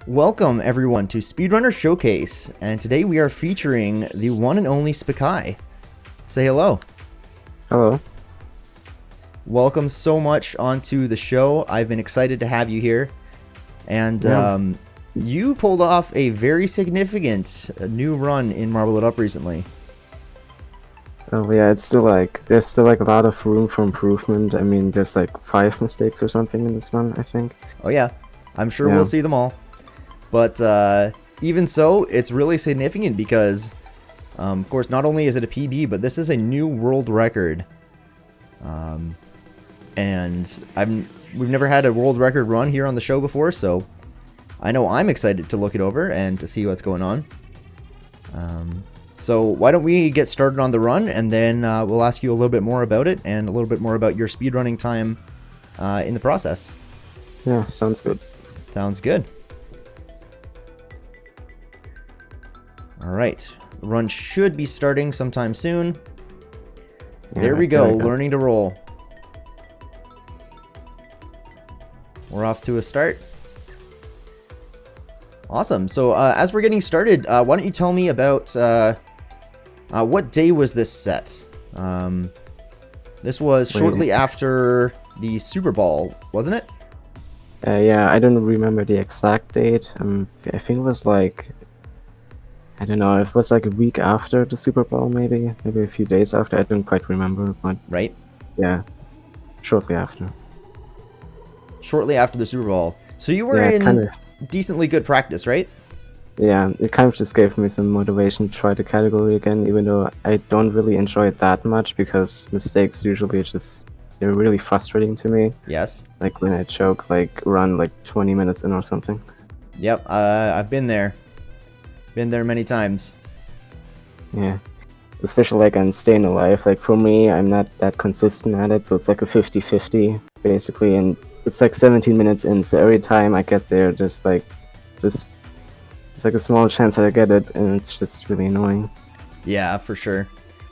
Welcome everyone to Speedrunner Showcase, and today we are featuring the one and only SpKi. Say hello. Hello. Welcome so much onto the show. I've been excited to have you here, and you pulled off a very significant new run in Marble It Up recently. Oh yeah, it's still there's still a lot of room for improvement. I mean, there's 5 mistakes or something in this one, I think. Oh yeah, I'm sure we'll see them all. But even so, it's really significant because, of course, not only is it a PB, but this is a new world record. And we've never had a world record run here on the show before, so I know I'm excited to look it over and to see what's going on. So why don't we get started on the run, and then we'll ask you a little bit more about it and a little bit more about your speedrunning time in the process. Yeah, sounds good. Sounds good. Alright, the run should be starting sometime soon. Yeah, There we go, learning to roll. We're off to a start. Awesome, so as we're getting started, why don't you tell me about what day was this set? This was shortly after the Super Bowl, wasn't it? Yeah, I don't remember the exact date. I think it was I don't know, it was a week after the Super Bowl, maybe a few days after. I don't quite remember, but right. Yeah, shortly after. Shortly after the Super Bowl. So you were in decently good practice, right? Yeah, it kind of just gave me some motivation to try the category again, even though I don't really enjoy it that much because mistakes usually they're really frustrating to me. Yes. Like when I choke, run 20 minutes in or something. Yep, I've been there. Been there many times. Yeah, especially on Staying Alive. For me, I'm not that consistent at it, so it's a 50-50 basically, and it's 17 minutes in, so every time I get there, it's a small chance that I get it, and it's just really annoying. Yeah, for sure.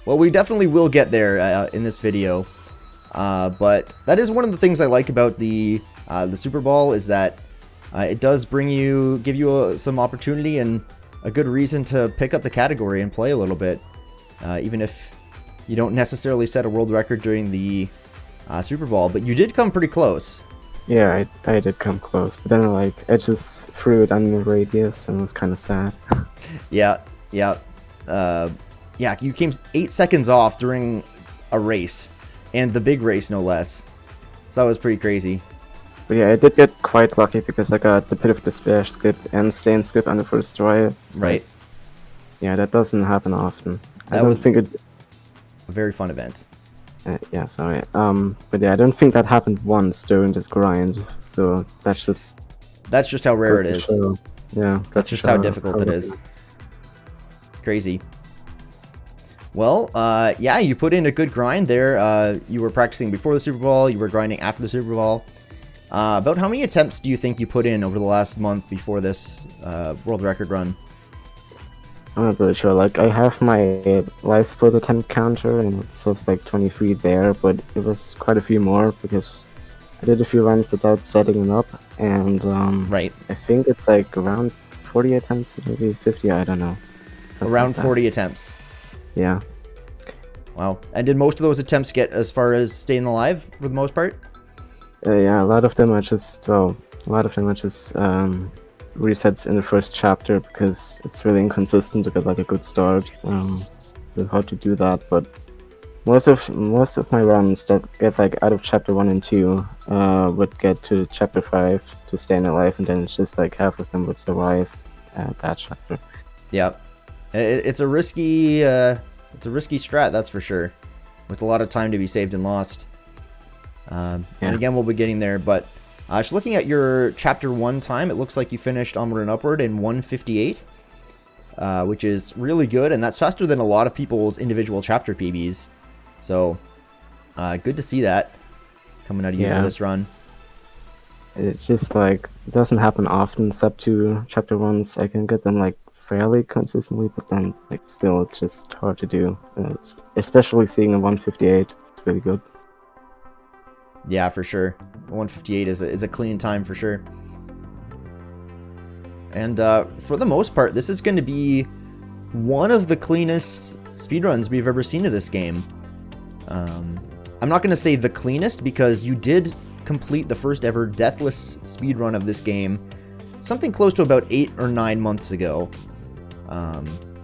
Well, we definitely will get there in this video, but that is one of the things I like about the Super Bowl is that it does give you some opportunity and a good reason to pick up the category and play a little bit, even if you don't necessarily set a world record during the Super Bowl, but you did come pretty close. Yeah, I did come close, but then I just threw it on the radius and it was kind of sad. Yeah. You came 8 seconds off during a race, and the big race no less. So that was pretty crazy. But yeah, I did get quite lucky because I got the Pit of Despair skip and Stain skip on the first try. Right. Yeah, that doesn't happen often. That was a very fun event. Yeah, sorry. But yeah, I don't think that happened once during this grind. So that's just how rare it is. Yeah, that's just how difficult it is. Crazy. Well, yeah, you put in a good grind there. You were practicing before the Super Bowl. You were grinding after the Super Bowl. About how many attempts do you think you put in over the last month before this world record run? I'm not really sure. I have my live split attempt counter, and it says 23 there, but it was quite a few more because I did a few runs without setting it up, and right. I think it's around 40 attempts, maybe 50. I don't know. Around 40 attempts. Yeah. Wow. And did most of those attempts get as far as staying alive for the most part? Yeah, a lot of them are just resets in the first chapter because it's really inconsistent to get a good start with how to do that. But most of my runs that get out of chapter 1 and 2 would get to chapter 5 to Staying Alive, and then it's just half of them would survive that chapter. Yeah, it's a risky strat, that's for sure, with a lot of time to be saved and lost. And again, we'll be getting there, but just looking at your chapter 1 time, it looks like you finished Onward and Upward in 1:58, which is really good, and that's faster than a lot of people's individual chapter PBs. So good to see that coming out of you for this run. It's just it doesn't happen often. Sub 2 chapter 1s, I can get them fairly consistently, but then still it's just hard to do, especially seeing a 1:58. It's really good. Yeah, for sure. 1:58 is a clean time for sure. And for the most part, this is going to be one of the cleanest speedruns we've ever seen of this game. I'm not going to say the cleanest, because you did complete the first ever deathless speedrun of this game something close to about 8 or 9 months ago.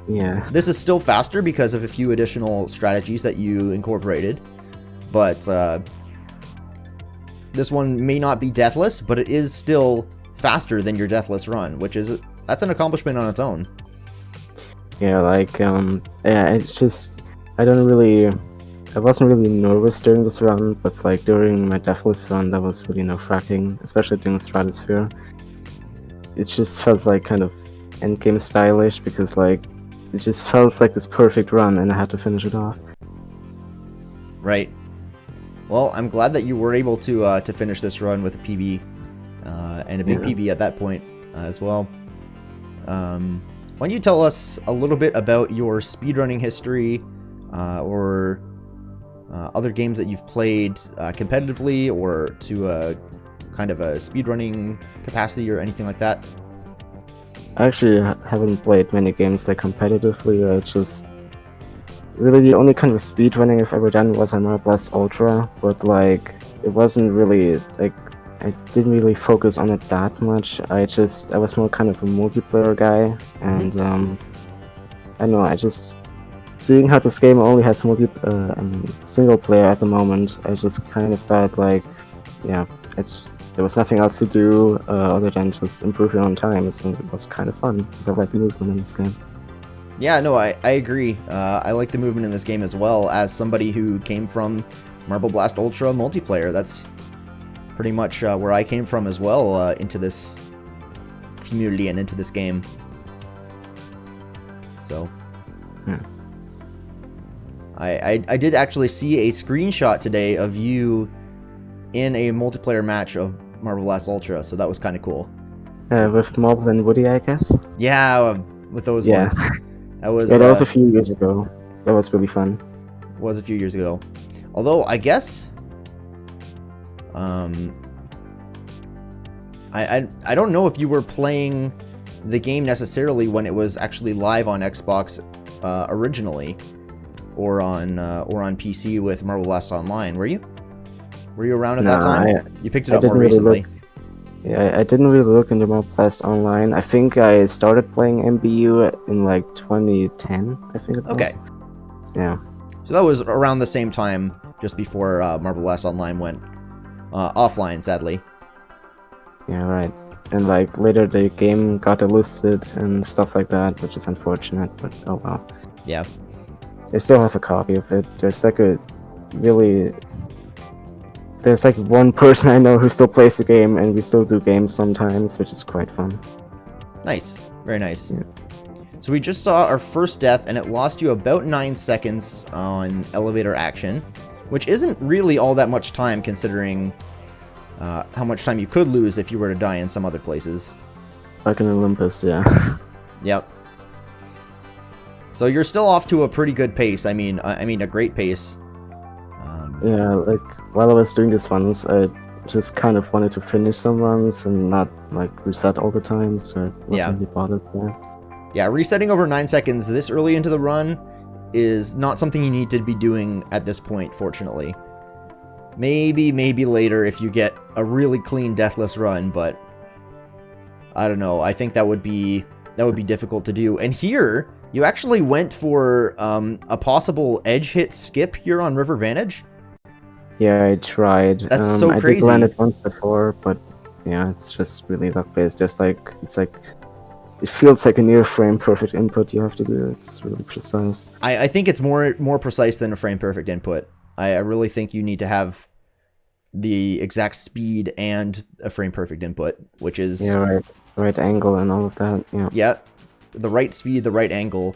Yeah. This is still faster because of a few additional strategies that you incorporated, but this one may not be deathless, but it is still faster than your deathless run, that's an accomplishment on its own. Yeah, like, it's just, I wasn't really nervous during this run, but like during my deathless run, there was really nerve-wracking, especially during Stratosphere. It just felt like kind of endgame stylish, because like, it just felt like this perfect run and I had to finish it off. Right. Well, I'm glad that you were able to finish this run with a PB, and a big PB at that point as well. Why don't you tell us a little bit about your speedrunning history, or other games that you've played competitively or to a kind of a speedrunning capacity or anything like that? I actually haven't played many games like competitively. I just really the only kind of speedrunning I've ever done was on Marble Blast Ultra, but like it wasn't really like I didn't really focus on it that much. I was more kind of a multiplayer guy, and I don't know. I just seeing how this game only has single player at the moment. I just kind of thought like, yeah, there was nothing else to do other than just improve your own times, and it was kind of fun because I like the movement in this game. Yeah, no, I agree. I like the movement in this game as well. As somebody who came from Marble Blast Ultra multiplayer, that's pretty much where I came from as well, into this community and into this game. So, I did actually see a screenshot today of you in a multiplayer match of Marble Blast Ultra, so that was kind of cool. With Marble and Woody, I guess? Yeah, with those ones. That was a few years ago. That was really fun. Was a few years ago. Although, I guess... I don't know if you were playing the game necessarily when it was actually live on Xbox originally, or on PC with Marble Blast Online. Were you? Were you around at that time? You picked it up more recently. Yeah, I didn't really look into Marble Blast Online. I think I started playing MBU in like 2010. I think it was. Okay. Yeah. So that was around the same time, just before Marble Blast Online went offline, sadly. Yeah, right. And like later the game got delisted and stuff like that, which is unfortunate, but oh well. Yeah. I still have a copy of it. There's like one person I know who still plays the game, and we still do games sometimes, which is quite fun. Nice. Very nice. Yeah. So we just saw our first death, and it lost you about 9 seconds on elevator action, which isn't really all that much time considering how much time you could lose if you were to die in some other places. Like in Olympus, yeah. Yep. So you're still off to a pretty good pace. I mean a great pace. Yeah, like while I was doing these ones, I just kind of wanted to finish some runs and not like reset all the time, so I wasn't really bothered there. Yeah, resetting over 9 seconds this early into the run is not something you need to be doing at this point, fortunately. Maybe later if you get a really clean deathless run, but I don't know. I think that would be difficult to do. And here, you actually went for a possible edge hit skip here on River Vantage. Yeah, I tried. That's so crazy. I did land it once before, but yeah, it's just really luck-based. Just like it feels like a near frame perfect input you have to do. It's really precise. I think it's more precise than a frame perfect input. I really think you need to have the exact speed and a frame perfect input, which is right angle and all of that. Yeah, the right speed, the right angle,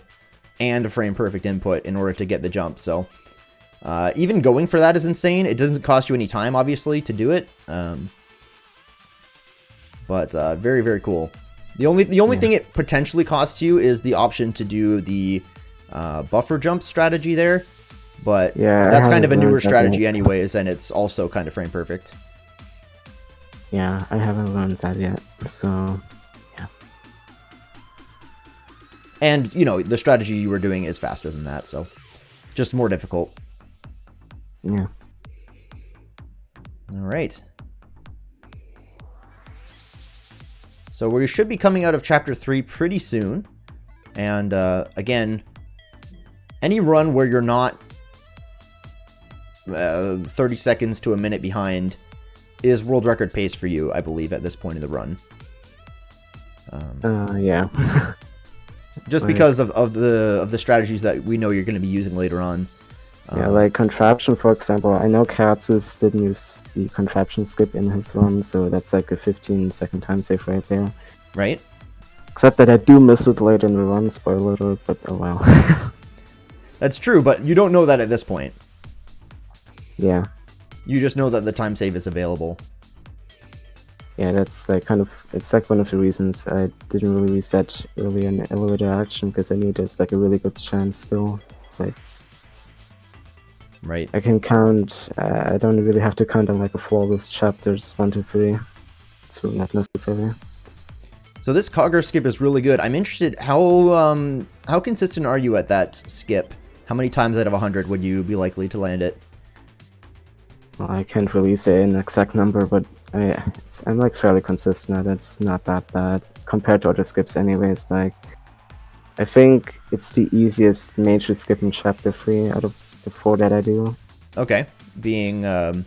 and a frame perfect input in order to get the jump. So even going for that is insane. It doesn't cost you any time, obviously, to do it. But very, very cool. The only thing it potentially costs you is the option to do the buffer jump strategy there. But that's kind of a newer strategy anyways, and it's also kind of frame perfect. Yeah, I haven't learned that yet, so yeah. And, the strategy you were doing is faster than that, so just more difficult. Yeah. All right. So we should be coming out of Chapter 3 pretty soon. And, again, any run where you're not 30 seconds to a minute behind is world record pace for you, I believe, at this point in the run. Yeah. Just because of the strategies that we know you're going to be using later on. Yeah, like contraption, for example. I know Katz's didn't use the contraption skip in his run, so that's like a 15-second time save right there. Right? Except that I do miss it later in the run, spoiler alert, but oh well. That's true, but you don't know that at this point. Yeah. You just know that the time save is available. Yeah, that's like it's like one of the reasons I didn't really reset early in elevator action, because I knew there's like a really good chance still. It's like, right. I can count, I don't really have to count on like a flawless chapters 1 to 3. It's really not necessary. So this Cogger skip is really good. I'm interested, how consistent are you at that skip? How many times out of 100 would you be likely to land it? Well, I can't really say an exact number, but I'm like fairly consistent. It's not that bad compared to other skips anyways. Like, I think it's the easiest major skip in Chapter 3 out of the 4 that I do. Okay. Being the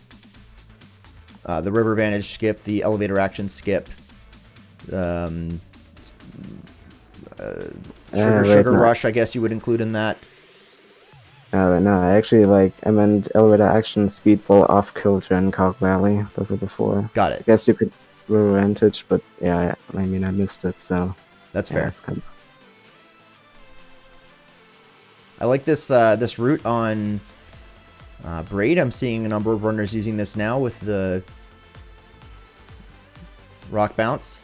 River Vantage skip, the Elevator Action skip, Sugar Rush, I guess you would include in that. No, I actually I meant Elevator Action, Speedball, Off Kilter, and Cog Valley. Those are the 4. Got it. I guess you could River Vantage, but yeah, I mean, I missed it, so... That's yeah, fair. it's kind of... I like this route on Braid. I'm seeing a number of runners using this now with the rock bounce.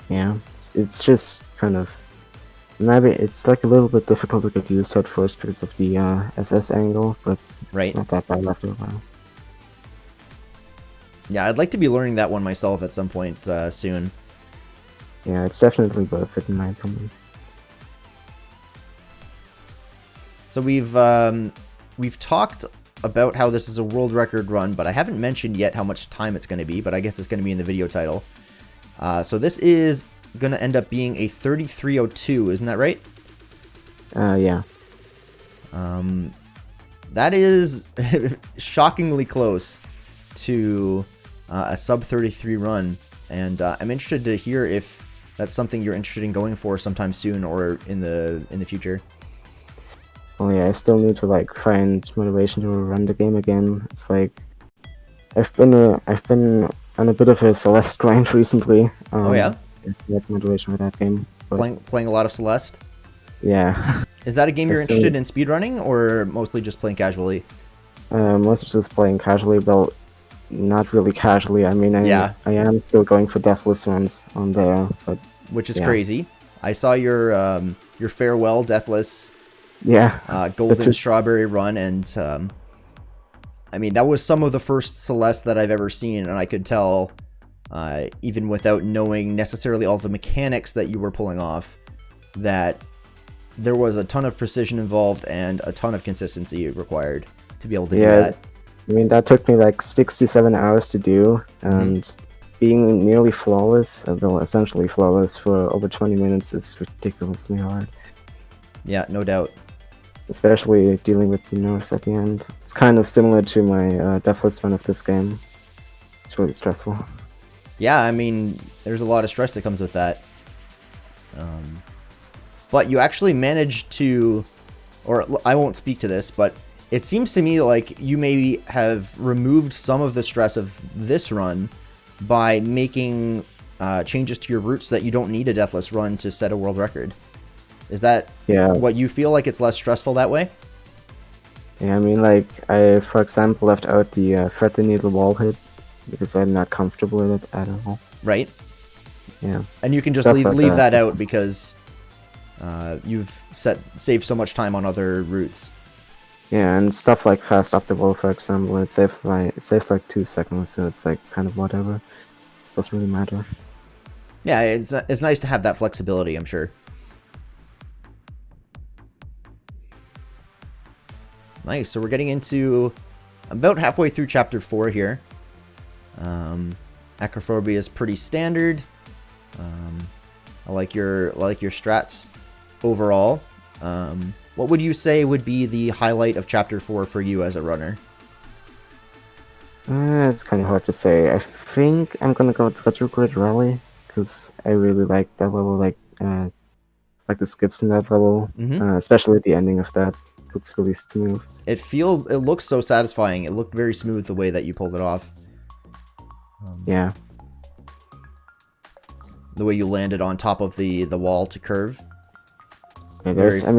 Yeah, it's just kind of... Maybe it's like a little bit difficult to get used to at first because of the SS angle, but right. It's not that bad after a while. Yeah, I'd like to be learning that one myself at some point soon. Yeah, it's definitely worth it in my opinion. So we've talked about how this is a world record run, but I haven't mentioned yet how much time it's going to be, but I guess it's going to be in the video title. So this is going to end up being a 33:02, isn't that right? Yeah. That is shockingly close to a sub 33 run, and I'm interested to hear if that's something you're interested in going for sometime soon or in the future. Well, yeah, I still need to find motivation to run the game again. It's like I've been on a bit of a Celeste grind recently. Oh yeah. Get motivation for that game. But playing a lot of Celeste. Yeah. Is that a game you're interested in speedrunning, or mostly just playing casually? Mostly just playing casually, but not really casually. I mean, I am still going for deathless runs on there, but which is crazy. I saw your farewell deathless, golden strawberry run, and I mean that was some of the first Celeste that I've ever seen, and I could tell, even without knowing necessarily all the mechanics that you were pulling off, that there was a ton of precision involved and a ton of consistency required to be able to do that. I mean, that took me 67 hours to do, and being nearly flawless, though essentially flawless, for over 20 minutes is ridiculously hard. Yeah, no doubt. Especially dealing with the nerfs at the end. It's kind of similar to my deathless run of this game. It's really stressful. Yeah, I mean, there's a lot of stress that comes with that. But you actually managed to, or I won't speak to this, but it seems to me like you maybe have removed some of the stress of this run by making changes to your routes so that you don't need a deathless run to set a world record. Is that what you feel, like it's less stressful that way? Yeah, I mean, I, for example, left out the thread the needle wall hit because I'm not comfortable with it at all. Right. Yeah. And you can just leave that out because you've saved so much time on other routes. Yeah, and stuff like fast up the wall, for example, it saves 2 seconds, so it's kind of whatever. Doesn't really matter. Yeah, it's nice to have that flexibility, I'm sure. Nice. So we're getting into about halfway through chapter 4 here. Acrophobia is pretty standard. I like your strats overall. What would you say would be the highlight of chapter 4 for you as a runner? It's kind of hard to say. I think I'm gonna go with Retrograde Rally because I really like that level, like the skips in that level, especially the ending of that. Looks really smooth. It looks so satisfying. It looked very smooth the way that you pulled it off. Yeah. The way you landed on top of the wall to curve. Yeah, there's also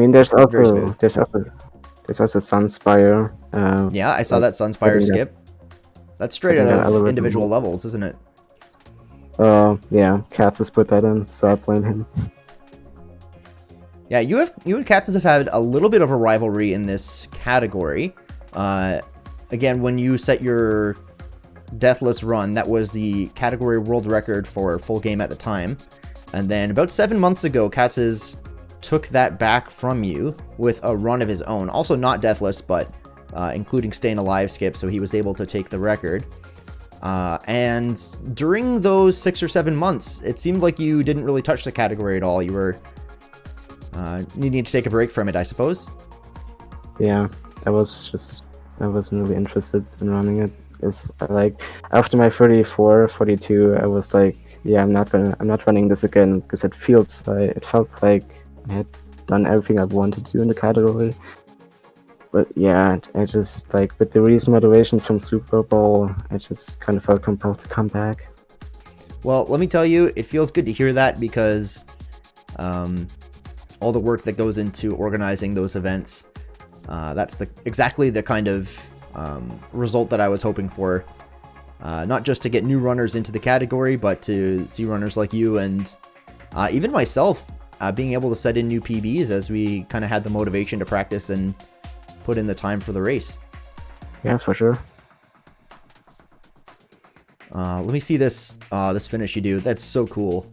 Sunspire. Yeah, I saw that Sunspire skip. That's straight out of individual levels, isn't it? Yeah, Katz has put that in, so I blame him. Yeah, you and Katz have had a little bit of a rivalry in this category. Again, when you set your Deathless run, that was the category world record for full game at the time. And then about 7 months ago, Katz took that back from you with a run of his own. Also not Deathless, but including staying alive skip, so he was able to take the record. And during those 6 or 7 months, it seemed like you didn't really touch the category at all. You were needing to take a break from it, I suppose. Yeah, I wasn't really interested in running it. It's like after my 34, 42, I was like, yeah, I'm not running this again because it felt like I had done everything I wanted to do in the category. But yeah, I just like with the recent motivations from Super Bowl, I just kind of felt compelled to come back. Well, let me tell you, it feels good to hear that because all the work that goes into organizing those events, that's exactly the kind of result that I was hoping for. Not just to get new runners into the category, but to see runners like you and even myself being able to set in new PBs as we kind of had the motivation to practice and put in the time for the race. Yeah, for sure. Let me see this finish you do. That's so cool.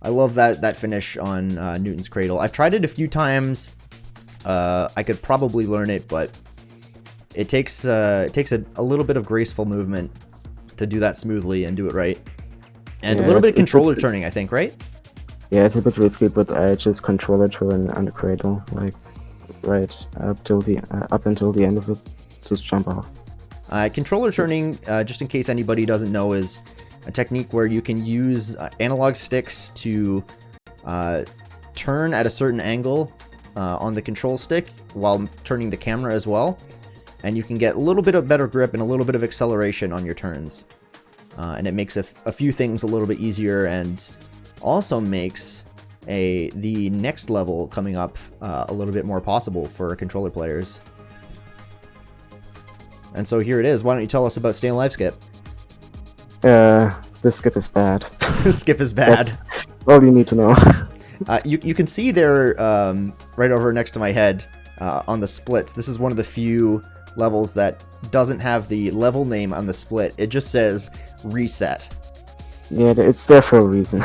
I love that finish on Newton's Cradle. I've tried it a few times. I could probably learn it, but it takes a little bit of graceful movement to do that smoothly and do it right. And a little bit of controller turning, I think, right? Yeah, it's a bit risky, but I just controller turn on the cradle, like right up until the end of it, just jump off. Controller turning, just in case anybody doesn't know, is a technique where you can use analog sticks to turn at a certain angle on the control stick while turning the camera as well. And you can get a little bit of better grip and a little bit of acceleration on your turns. And it makes a few things a little bit easier and also makes the next level coming up a little bit more possible for controller players. And so here it is. Why don't you tell us about Staying Alive Skip? This skip is bad. This skip is bad. That's all you need to know. You can see there, right over next to my head, on the splits. This is one of the few levels that doesn't have the level name on the split. It just says reset. Yeah, it's there for a reason.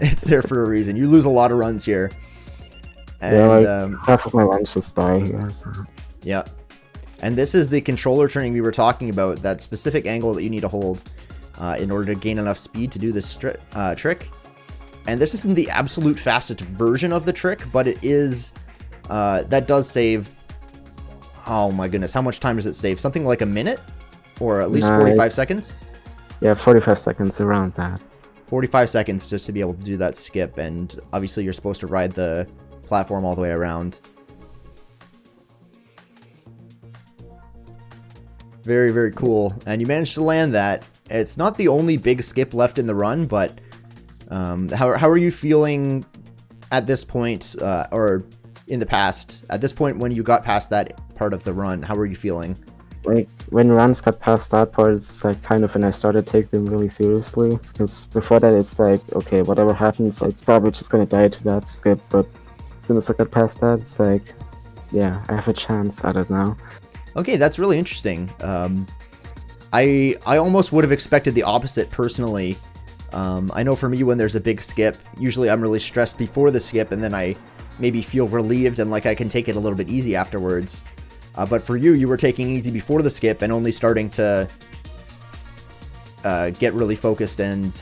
It's there for a reason. You lose a lot of runs here. And, yeah, like half of my runs just die here. So. Yeah. And this is the controller turning we were talking about, that specific angle that you need to hold in order to gain enough speed to do this trick. And this isn't the absolute fastest version of the trick, but it is, that does save, oh my goodness, how much time does it save? Something like a minute? Or at least 45 seconds? Yeah, 45 seconds, around that. 45 seconds just to be able to do that skip, and obviously you're supposed to ride the platform all the way around. Very, very cool. And you managed to land that. It's not the only big skip left in the run, but how are you feeling at this point, or in the past? At this point, when you got past that part of the run, how are you feeling? Like, when runs got past that part, it's like kind of when I started taking them really seriously. Because before that, it's like, okay, whatever happens, it's probably just gonna die to that skip. But as soon as I got past that, it's like, yeah, I have a chance at it now. Okay, that's really interesting. I almost would have expected the opposite personally. I know for me, when there's a big skip, usually I'm really stressed before the skip, and then I maybe feel relieved and like I can take it a little bit easy afterwards. But for you, you were taking easy before the skip and only starting to get really focused and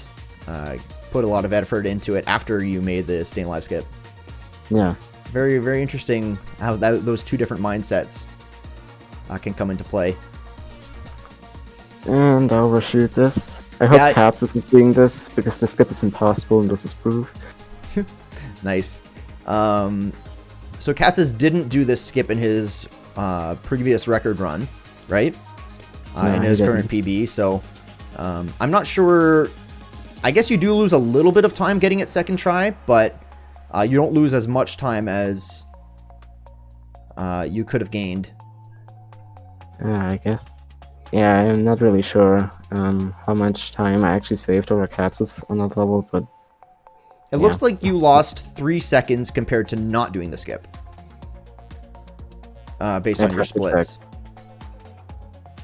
put a lot of effort into it after you made the staying alive skip. Yeah. Very, very interesting how those two different mindsets can come into play. And I'll overshoot this. I hope Katz isn't doing this, because the skip is impossible and this is proof. Nice. So Katz's didn't do this skip in his previous record run, right? No, in his current PB, so I'm not sure. I guess you do lose a little bit of time getting it second try, but you don't lose as much time as you could have gained. I guess. Yeah, I'm not really sure how much time I actually saved over Katz's on that level, but... It looks like you lost 3 seconds compared to not doing the skip. Based on your splits.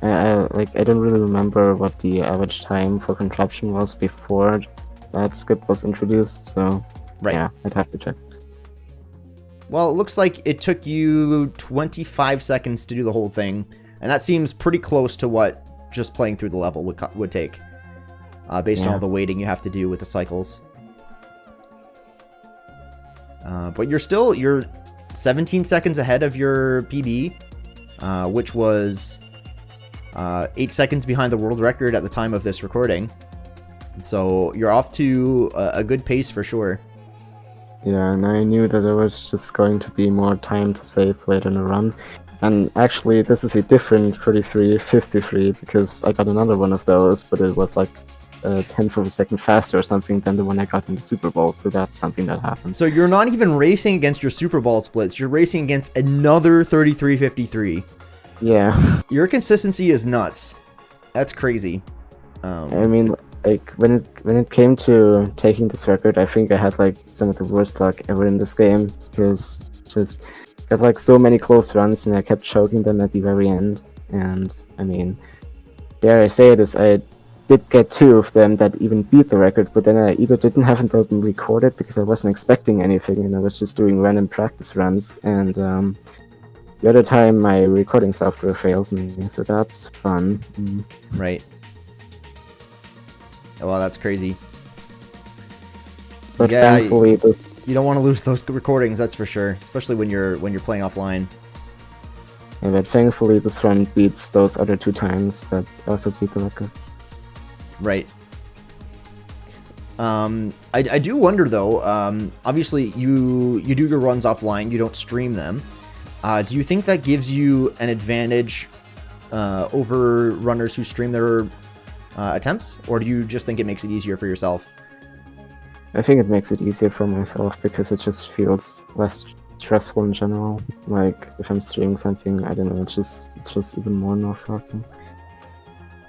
I don't really remember what the average time for contraption was before that skip was introduced, so yeah, I'd have to check. Well, it looks like it took you 25 seconds to do the whole thing, and that seems pretty close to what just playing through the level would take, based on all the waiting you have to do with the cycles. But you're 17 seconds ahead of your PB, which was 8 seconds behind the world record at the time of this recording. So you're off to a good pace for sure. Yeah, and I knew that there was just going to be more time to save later in the run. And actually, this is a different 3353 because I got another one of those, but it was like a tenth of a second faster or something than the one I got in the Super Bowl. So that's something that happened. So you're not even racing against your Super Bowl splits. You're racing against another 3353. Yeah. Your consistency is nuts. That's crazy. I mean, like when it came to taking this record, I think I had like some of the worst luck ever in this game because just got like so many close runs and I kept choking them at the very end. And I mean, dare I say this, I did get 2 of them that even beat the record, but then I either didn't have them recorded because I wasn't expecting anything and I was just doing random practice runs, and the other time my recording software failed me, so that's fun. Right. Oh, well, that's crazy. But thankfully, you don't want to lose those recordings, that's for sure, especially when you're playing offline. Yeah, but thankfully this run beats those other 2 times that also beat the record. Right. I do wonder though. Obviously, you do your runs offline. You don't stream them. Do you think that gives you an advantage over runners who stream their attempts, or do you just think it makes it easier for yourself? I think it makes it easier for myself because it just feels less stressful in general. Like if I'm streaming something, I don't know, it's just even more nerve-wracking.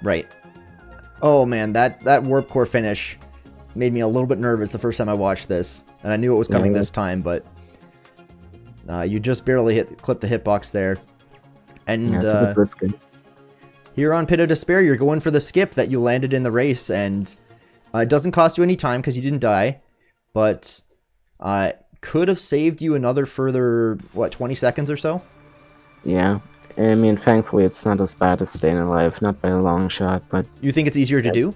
Right. Oh man, that warp core finish made me a little bit nervous the first time I watched this, and I knew it was coming this time, but you just barely clipped the hitbox there. And it's a bit risky. Here on Pit of Despair, you're going for the skip that you landed in the race, and it doesn't cost you any time because you didn't die, but could have saved you another further, 20 seconds or so? Yeah. I mean, thankfully, it's not as bad as Staying Alive, not by a long shot, but... You think it's easier to do?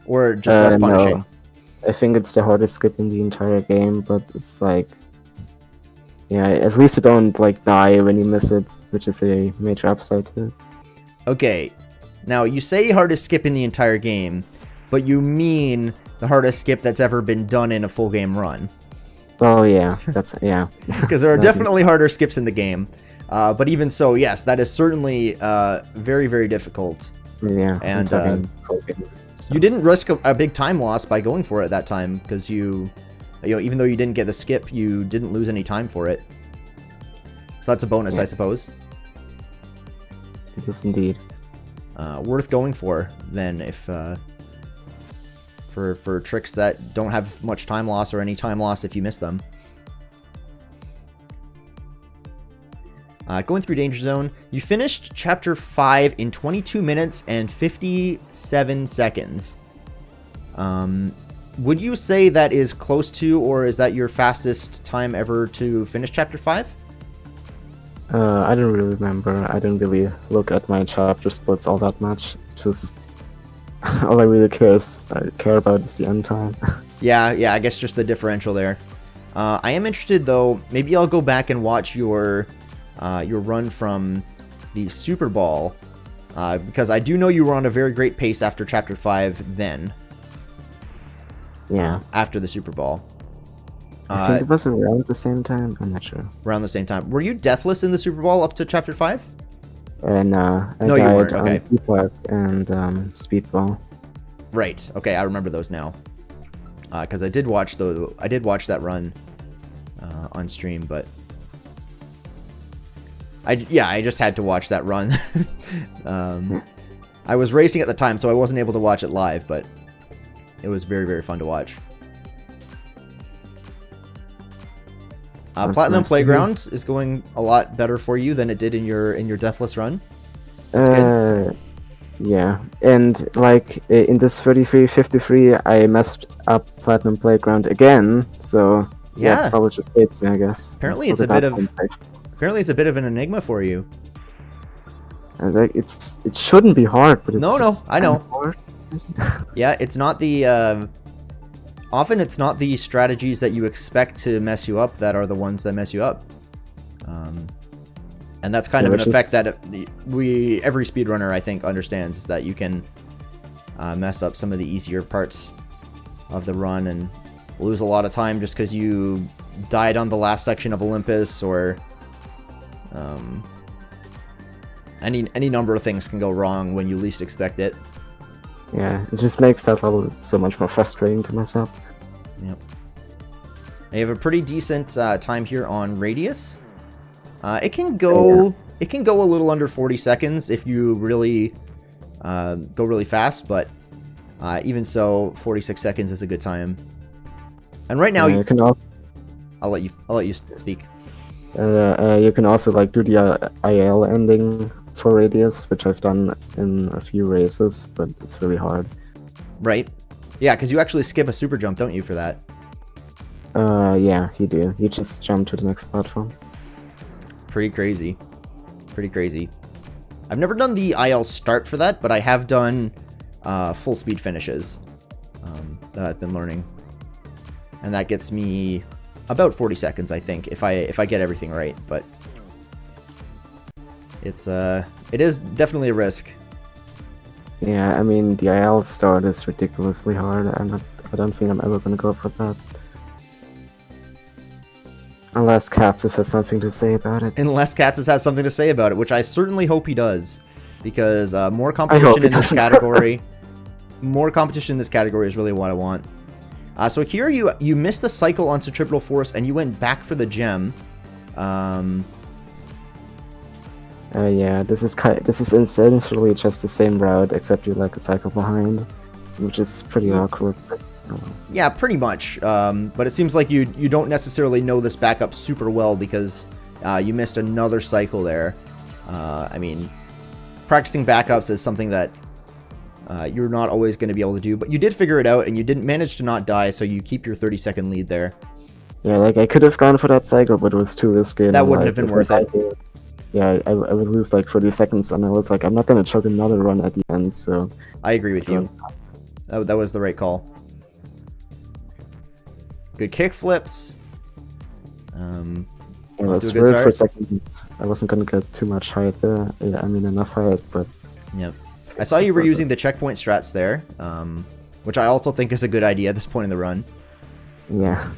Or just less punishing? No. I think it's the hardest skip in the entire game, but it's like... Yeah, at least you don't, like, die when you miss it, which is a major upside to it. Okay. Now, you say hardest skip in the entire game, but you mean the hardest skip that's ever been done in a full game run. Oh, yeah. That's... yeah. Because there are definitely harder skips in the game. But even so, yes, that is certainly very, very difficult. Yeah, and you didn't risk a big time loss by going for it at that time because you know, even though you didn't get the skip, you didn't lose any time for it. So that's a bonus, I suppose. It is indeed. Worth going for then, if for tricks that don't have much time loss or any time loss if you miss them. Going through Danger Zone, you finished Chapter 5 in 22 minutes and 57 seconds. Would you say that is close to, or is that your fastest time ever to finish Chapter 5? I don't really remember. I didn't really look at my chapter splits all that much. It's just all I really care about is the end time. Yeah, I guess just the differential there. I am interested though. Maybe I'll go back and watch your run from the Super Ball, because I do know you were on a very great pace after Chapter 5 then. Yeah. After the Super Ball. I think it was around the same time. I'm not sure. Around the same time. Were you deathless in the Super Ball up to Chapter 5? No, I No, you weren't. died Okay. on and Speedball. Right. Okay, I remember those now. Because I did watch that run on stream, but I just had to watch that run. I was racing at the time, so I wasn't able to watch it live, but it was very, very fun to watch. Platinum nice Playground is going a lot better for you than it did in your deathless run. That's good. Yeah, and like in this 33-53, I messed up Platinum Playground again. So Yeah, it's probably just fates, I guess. apparently it's a bit of an enigma for you. Like it shouldn't be hard, but it's No, I know. hard. Yeah, it's not the often it's not the strategies that you expect to mess you up that are the ones that mess you up. And that's kind of an effect that every speedrunner, I think, understands, that you can mess up some of the easier parts of the run and lose a lot of time just because you died on the last section of Olympus, or any number of things can go wrong when you least expect it. Yeah, it just makes that level so much more frustrating to mess up. Yep. You have a pretty decent time here on Radius. It can go a little under 40 seconds if you really go really fast, but even so, 46 seconds is a good time. And right now, you can also, I'll let you speak. you can also like do the IL ending for Radius, which I've done in a few races, but it's really hard. Right. Yeah, because you actually skip a super jump, don't you, for that? Yeah, you do. You just jump to the next platform. Pretty crazy. Pretty crazy. I've never done the IL start for that, but I have done full speed finishes that I've been learning. And that gets me about 40 seconds, I think, if I get everything right, but it is definitely a risk. Yeah, I mean, the IL start is ridiculously hard. I don't think I'm ever gonna go for that. Unless Katzis has something to say about it. Unless Katzis has something to say about it, which I certainly hope he does, because more competition in this category, is really what I want. So here you missed the cycle on Centripetal Force and you went back for the gem. Yeah, this is essentially just the same route, except you're like a cycle behind, which is pretty awkward. Yeah, pretty much. But it seems like you don't necessarily know this backup super well because you missed another cycle there. I mean, practicing backups is something that you're not always going to be able to do, but you did figure it out and you didn't manage to not die, so you keep your 30-second lead there. Yeah, like I could have gone for that cycle, but it was too risky. That wouldn't have been worth it. Yeah, I would lose like 30 seconds, and I was like, I'm not going to choke another run at the end, so... I agree with you. That was the right call. Good kick flips. It was weird for a second. I wasn't going to get too much height there. Yeah, I mean, enough height, but... Yep. I saw you were using the checkpoint strats there, which I also think is a good idea at this point in the run. Yeah.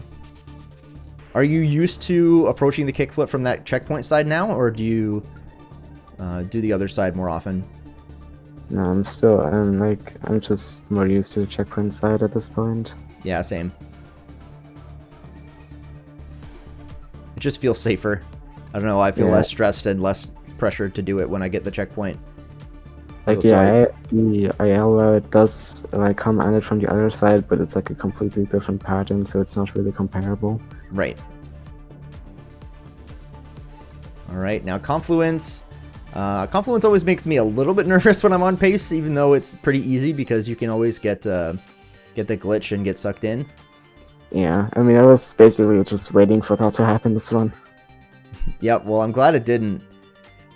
Are you used to approaching the kickflip from that checkpoint side now, or do you do the other side more often? No, I'm just more used to the checkpoint side at this point. Yeah, same. It just feels safer. I don't know, I feel less stressed and less pressured to do it when I get the checkpoint. Like, the IL route does come at it from the other side, but it's like a completely different pattern, so it's not really comparable. Right. Alright, now Confluence. Confluence always makes me a little bit nervous when I'm on pace, even though it's pretty easy because you can always get the glitch and get sucked in. Yeah, I mean, I was basically just waiting for that to happen this run. Yep, well, I'm glad it didn't.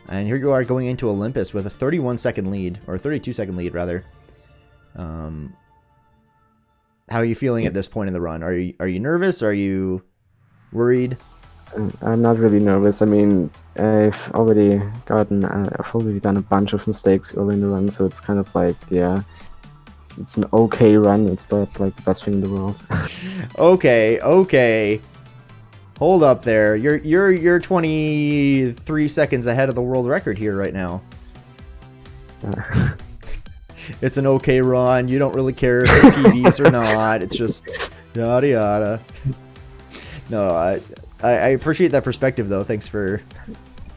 And here you are going into Olympus with a 31-second lead, or 32-second lead, rather. How are you feeling at this point in the run? Are you nervous? Are you worried? I'm not really nervous. I mean, I've already done a bunch of mistakes early in the run, so it's kind of like, yeah, it's an okay run. It's not like the best thing in the world. Okay. Hold up there. You're 23 seconds ahead of the world record here right now. It's an okay run. You don't really care if you're PBs or not. It's just yada yada. No, I appreciate that perspective though. Thanks for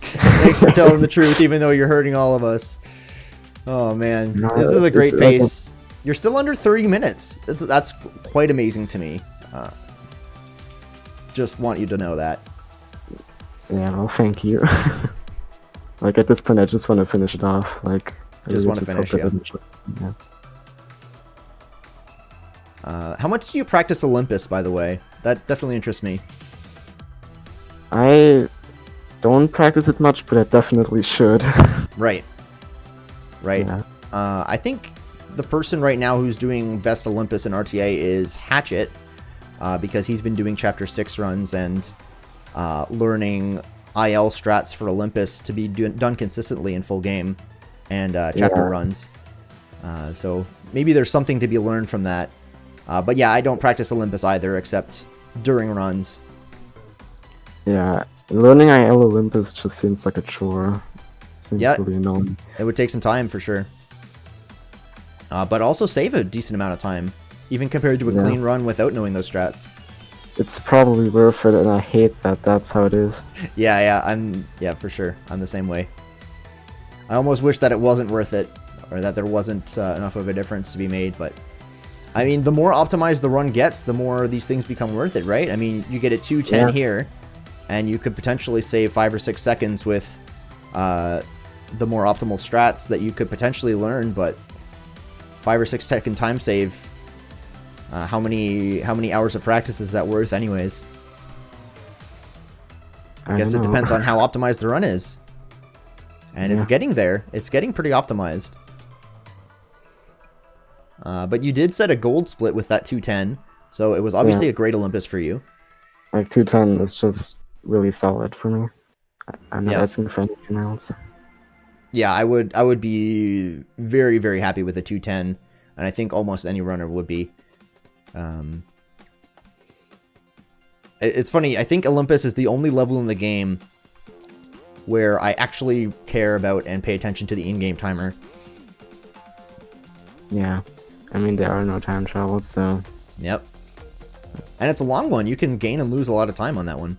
telling the truth, even though you're hurting all of us. Oh man, this is a great pace. You're still under 30 minutes. That's quite amazing to me. Just want you to know that. Yeah, well, thank you. Like, at this point, I just want to finish it off. Like, I just really want to finish, yeah. How much do you practice Olympus, by the way? That definitely interests me. I don't practice it much, but I definitely should. Right. Yeah. I think the person right now who's doing best Olympus in RTA is Hatchet, because he's been doing Chapter 6 runs and learning IL strats for Olympus to be done consistently in full game and chapter runs. So maybe there's something to be learned from that. But yeah, I don't practice Olympus either, except during runs. Yeah, learning IL Olympus just seems like a chore. Seems Yeah. really annoying. It would take some time for sure. But also save a decent amount of time, even compared to a clean run without knowing those strats. It's probably worth it, and I hate that that's how it is. Yeah, for sure. I'm the same way. I almost wish that it wasn't worth it, or that there wasn't enough of a difference to be made, but I mean, the more optimized the run gets, the more these things become worth it, right? I mean, you get a 2:10 here, and you could potentially save 5 or 6 seconds with the more optimal strats that you could potentially learn, but 5 or 6 second time save, how many hours of practice is that worth anyways? I guess it depends on how optimized the run is. And it's getting there. It's getting pretty optimized. But you did set a gold split with that 2:10, so it was obviously a great Olympus for you. Like, 2:10 is just really solid for me. I'm not asking for anything else. Yeah, I would be very, very happy with a 2:10, and I think almost any runner would be. It's funny, I think Olympus is the only level in the game where I actually care about and pay attention to the in-game timer. Yeah, I mean, there are no time travels, so... Yep. And it's a long one. You can gain and lose a lot of time on that one.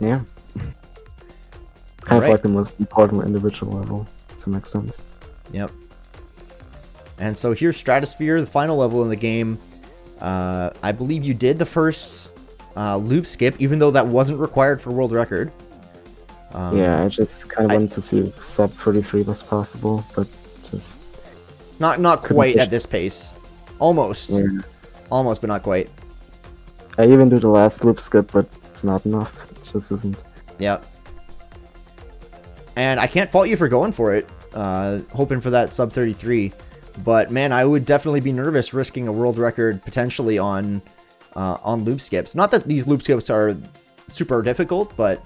Yeah. It's kind of like the most important individual level, to some extent. Yep. And so here's Stratosphere, the final level in the game. I believe you did the first loop skip, even though that wasn't required for world record. Yeah, I just kind of wanted to see if sub 33 was possible, but just... Not quite at this pace. Almost. Yeah. Almost, but not quite. I even do the last loop skip, but it's not enough. It just isn't. Yep. And I can't fault you for going for it, hoping for that sub 33. But man, I would definitely be nervous risking a world record potentially on loop skips. Not that these loop skips are super difficult, but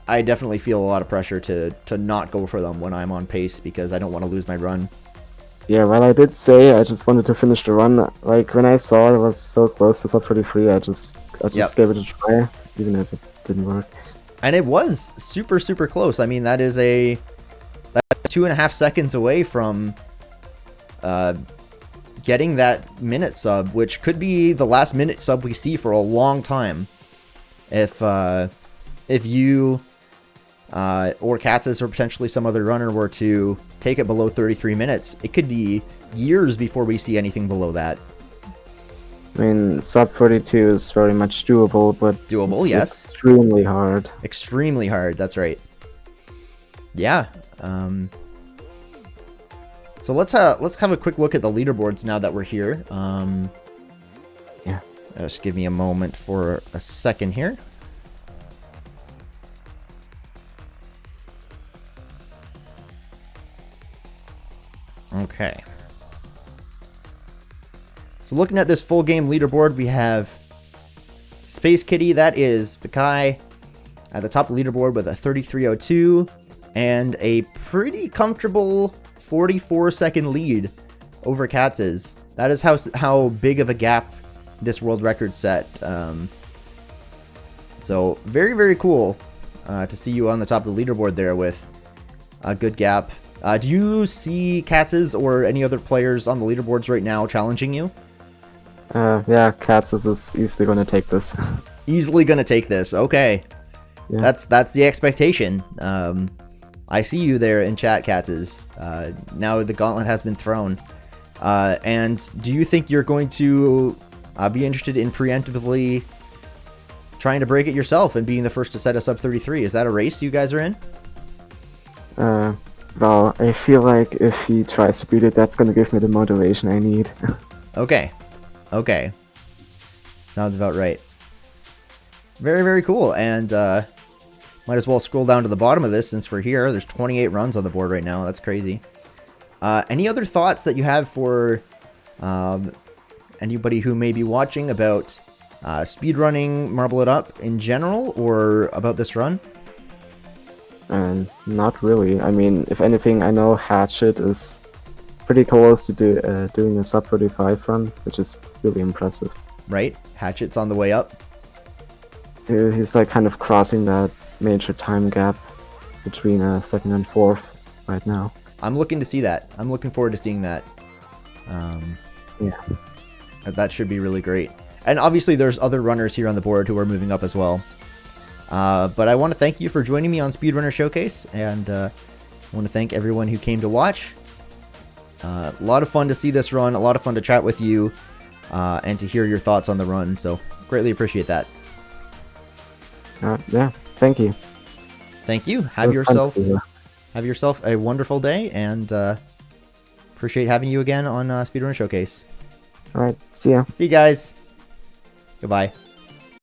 I definitely feel a lot of pressure to not go for them when I'm on pace because I don't want to lose my run. Yeah, well, I did say I just wanted to finish the run. Like, when I saw it was so close to sub 33, I just gave it a try, even if it didn't work. And it was super, super close. I mean, that's 2.5 seconds away from getting that minute sub, which could be the last minute sub we see for a long time. If you or Katz's or potentially some other runner were to take it below 33 minutes, it could be years before we see anything below that. I mean, sub 42 is very much doable, but doable, yes. Extremely hard. Extremely hard, that's right. Yeah. So let's have a quick look at the leaderboards now that we're here. Yeah. Just give me a moment for a second here. Okay. So looking at this full game leaderboard, we have Space Kitty, that is SpKi, at the top of the leaderboard with a 3302 and a pretty comfortable 44-second lead over Katz's. That is how big of a gap this world record set. So very, very cool to see you on the top of the leaderboard there with a good gap. Do you see Katz's or any other players on the leaderboards right now challenging you? Yeah, Katz's is easily going to take this. Easily going to take this. Okay. Yeah. That's the expectation. I see you there in chat, Katz's. Now the gauntlet has been thrown. And do you think you're going to be interested in preemptively trying to break it yourself and being the first to set a sub 33? Is that a race you guys are in? Well, I feel like if he tries to beat it, that's going to give me the motivation I need. Okay. Okay. Sounds about right. Very, very cool. And might as well scroll down to the bottom of this since we're here. There's 28 runs on the board right now. That's crazy. Any other thoughts that you have for anybody who may be watching about speedrunning Marble It Up in general, or about this run? Not really. I mean, if anything, I know Hatchet is pretty close to doing a sub 35 run, which is really impressive. Right? Hatchet's on the way up. So he's like kind of crossing that major time gap between second and fourth right now. I'm looking to see that. I'm looking forward to seeing that. Yeah. That should be really great. And obviously there's other runners here on the board who are moving up as well. But I want to thank you for joining me on Speedrunner Showcase, and I want to thank everyone who came to watch. A lot of fun to see this run, a lot of fun to chat with you, and to hear your thoughts on the run, so greatly appreciate that. Yeah, thank you. Thank you. Have yourself a wonderful day, and appreciate having you again on Speedrunner Showcase. Alright, see ya. See you guys. Goodbye.